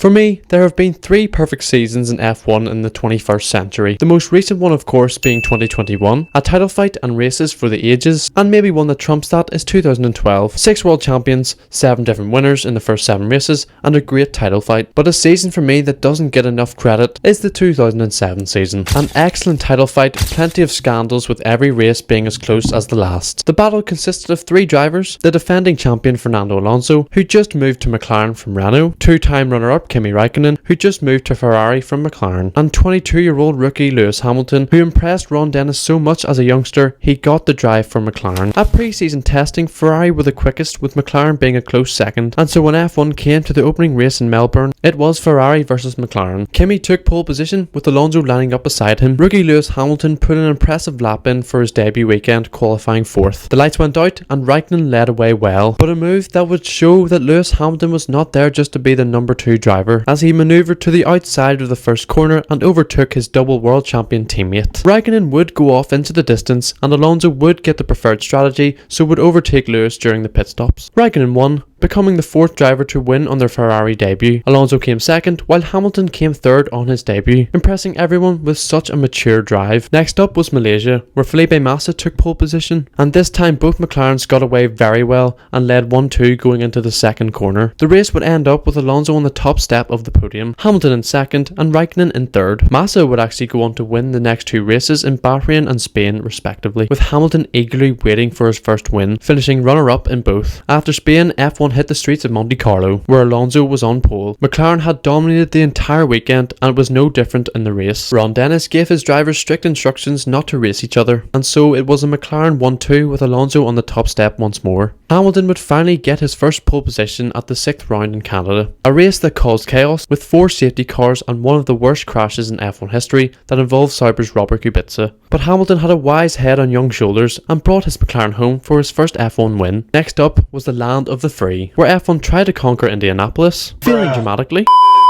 For me, there have been 3 perfect seasons in F1 in the 21st century. The most recent one of course being 2021, a title fight and races for the ages, and maybe one that trumps that is 2012. 6 world champions, 7 different winners in the first 7 races, and a great title fight. But a season for me that doesn't get enough credit is the 2007 season. An excellent title fight, plenty of scandals with every race being as close as the last. The battle consisted of 3 drivers, the defending champion Fernando Alonso, who just moved to McLaren from Renault, 2-time runner-up Kimi Raikkonen, who just moved to Ferrari from McLaren, and 22-year-old rookie Lewis Hamilton, who impressed Ron Dennis so much as a youngster he got the drive for McLaren. At pre-season testing, Ferrari were the quickest, with McLaren being a close second, and so when F1 came to the opening race in Melbourne, it was Ferrari versus McLaren. Kimi took pole position with Alonso lining up beside him. Rookie Lewis Hamilton put an impressive lap in for his debut weekend, qualifying 4th. The lights went out and Raikkonen led away well, but a move that would show that Lewis Hamilton was not there just to be the number 2 driver, as he manoeuvred to the outside of the first corner and overtook his double world champion teammate. Raikkonen would go off into the distance and Alonso would get the preferred strategy, so would overtake Lewis during the pit stops. Raikkonen won, becoming the 4th driver to win on their Ferrari debut. Alonso came 2nd, while Hamilton came 3rd on his debut, impressing everyone with such a mature drive. Next up was Malaysia, where Felipe Massa took pole position, and this time both McLarens got away very well and led 1-2 going into the 2nd corner. The race would end up with Alonso on the top step of the podium, Hamilton in 2nd and Raikkonen in 3rd. Massa would actually go on to win the next 2 races in Bahrain and Spain respectively, with Hamilton eagerly waiting for his first win, finishing runner-up in both. After Spain, F1 hit the streets of Monte Carlo, where Alonso was on pole. McLaren had dominated the entire weekend and it was no different in the race. Ron Dennis gave his drivers strict instructions not to race each other, and so it was a McLaren 1-2 with Alonso on the top step once more. Hamilton would finally get his first pole position at the 6th round in Canada, a race that caused chaos with 4 safety cars and one of the worst crashes in F1 history that involved Sauber's Robert Kubica. But Hamilton had a wise head on young shoulders and brought his McLaren home for his first F1 win. Next up was the land of the free, where F1 tried to conquer Indianapolis, failing dramatically.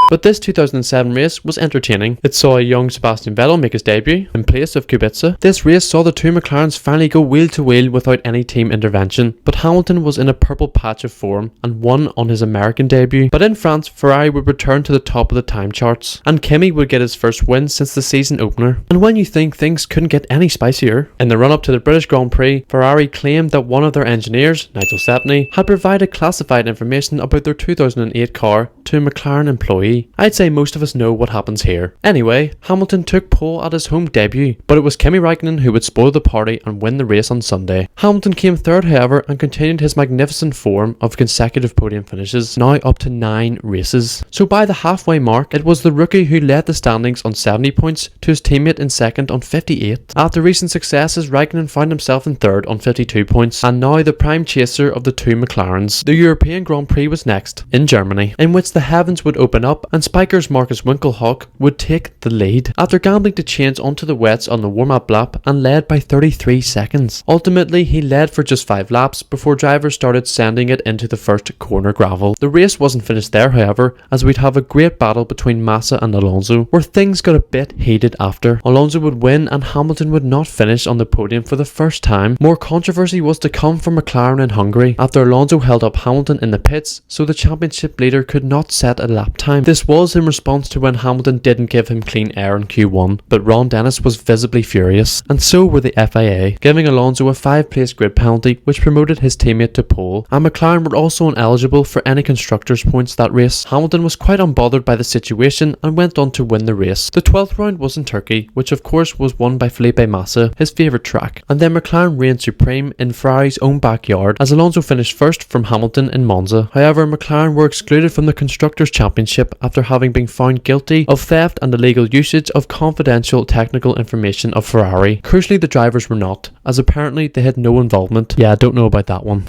But this 2007 race was entertaining. It saw a young Sebastian Vettel make his debut in place of Kubica. This race saw the 2 McLarens finally go wheel to wheel without any team intervention, but Hamilton was in a purple patch of form and won on his American debut. But in France, Ferrari would return to the top of the time charts, and Kimi would get his first win since the season opener. And when you think things couldn't get any spicier, in the run-up to the British Grand Prix, Ferrari claimed that one of their engineers, Nigel Stepney, had provided classified information about their 2008 car to a McLaren employee. I'd say most of us know what happens here. Anyway, Hamilton took pole at his home debut, but it was Kimi Raikkonen who would spoil the party and win the race on Sunday. Hamilton came 3rd however and continued his magnificent form of consecutive podium finishes, now up to 9 races. So by the halfway mark, it was the rookie who led the standings on 70 points to his teammate in 2nd on 58. After recent successes, Raikkonen found himself in 3rd on 52 points, and now the prime chaser of the 2 McLarens. The European Grand Prix was next, in Germany, in which the heavens would open up and Spiker's Marcus Winkelhock would take the lead after gambling to change onto the wets on the warm-up lap and led by 33 seconds. Ultimately, he led for just 5 laps before drivers started sending it into the first corner gravel. The race wasn't finished there however, as we'd have a great battle between Massa and Alonso, where things got a bit heated after. Alonso would win and Hamilton would not finish on the podium for the first time. More controversy was to come from McLaren in Hungary, after Alonso held up Hamilton in the pits so the championship leader could not set a lap time. This was in response to when Hamilton didn't give him clean air in Q1, but Ron Dennis was visibly furious, and so were the FIA, giving Alonso a 5-place grid penalty which promoted his teammate to pole, and McLaren were also ineligible for any constructors points that race. Hamilton was quite unbothered by the situation and went on to win the race. The 12th round was in Turkey, which of course was won by Felipe Massa, his favourite track, and then McLaren reigned supreme in Ferrari's own backyard as Alonso finished first from Hamilton in Monza. However, McLaren were excluded from the Constructors' Championship after having been found guilty of theft and illegal usage of confidential technical information of Ferrari. Crucially, the drivers were not, as apparently they had no involvement. Yeah, I don't know about that one.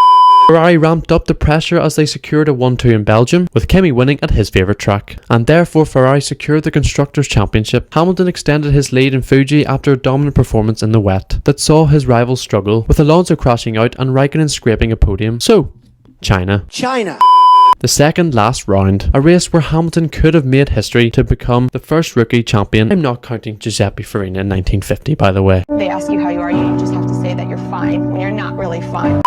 Ferrari ramped up the pressure as they secured a 1-2 in Belgium, with Kimi winning at his favourite track, and therefore Ferrari secured the Constructors' Championship. Hamilton extended his lead in Fuji after a dominant performance in the wet that saw his rivals struggle, with Alonso crashing out and Raikkonen scraping a podium. So, China. The second last round, a race where Hamilton could have made history to become the first rookie champion. I'm not counting Giuseppe Farina in 1950, by the way. They ask you how you are, you just have to say that you're fine when you're not really fine.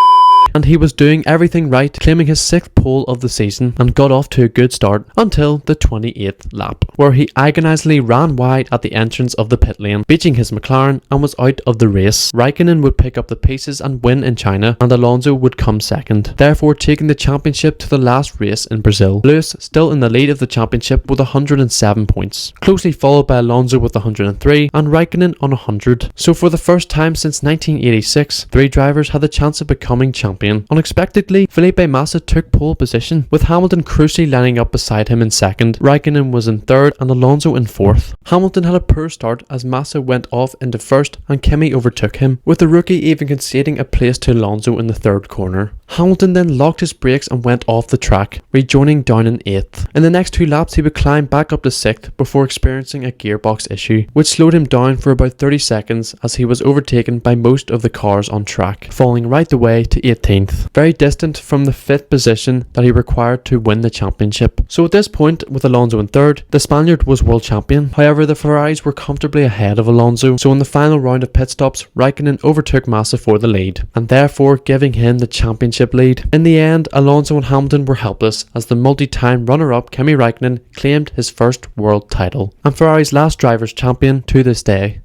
and he was doing everything right, claiming his 6th pole of the season and got off to a good start until the 28th lap, where he agonizingly ran wide at the entrance of the pit lane, beating his McLaren and was out of the race. Raikkonen would pick up the pieces and win in China, and Alonso would come second, therefore taking the championship to the last race in Brazil. Lewis still in the lead of the championship with 107 points, closely followed by Alonso with 103 and Raikkonen on 100. So for the first time since 1986, 3 drivers had the chance of becoming champion. Unexpectedly, Felipe Massa took pole position, with Hamilton crucially lining up beside him in second. Raikkonen was in third and Alonso in fourth. Hamilton had a poor start as Massa went off into first and Kimi overtook him, with the rookie even conceding a place to Alonso in the third corner. Hamilton then locked his brakes and went off the track, rejoining down in 8th. In the next 2 laps he would climb back up to 6th before experiencing a gearbox issue, which slowed him down for about 30 seconds as he was overtaken by most of the cars on track, falling right the way to 18th, very distant from the 5th position that he required to win the championship. So at this point, with Alonso in 3rd, the Spaniard was world champion. However, the Ferraris were comfortably ahead of Alonso, so in the final round of pit stops, Raikkonen overtook Massa for the lead, and therefore giving him the championship lead. In the end, Alonso and Hamilton were helpless as the multi-time runner-up Kimi Raikkonen claimed his first world title, and Ferrari's last driver's champion to this day.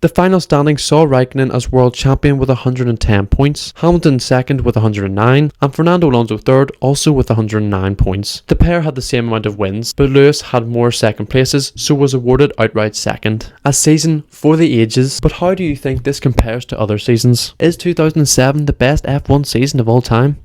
The final standing saw Raikkonen as world champion with 110 points, Hamilton second with 109, and Fernando Alonso third also with 109 points. The pair had the same amount of wins, but Lewis had more second places, so was awarded outright second. A season for the ages, but how do you think this compares to other seasons? Is 2007 the best F1 season of all time?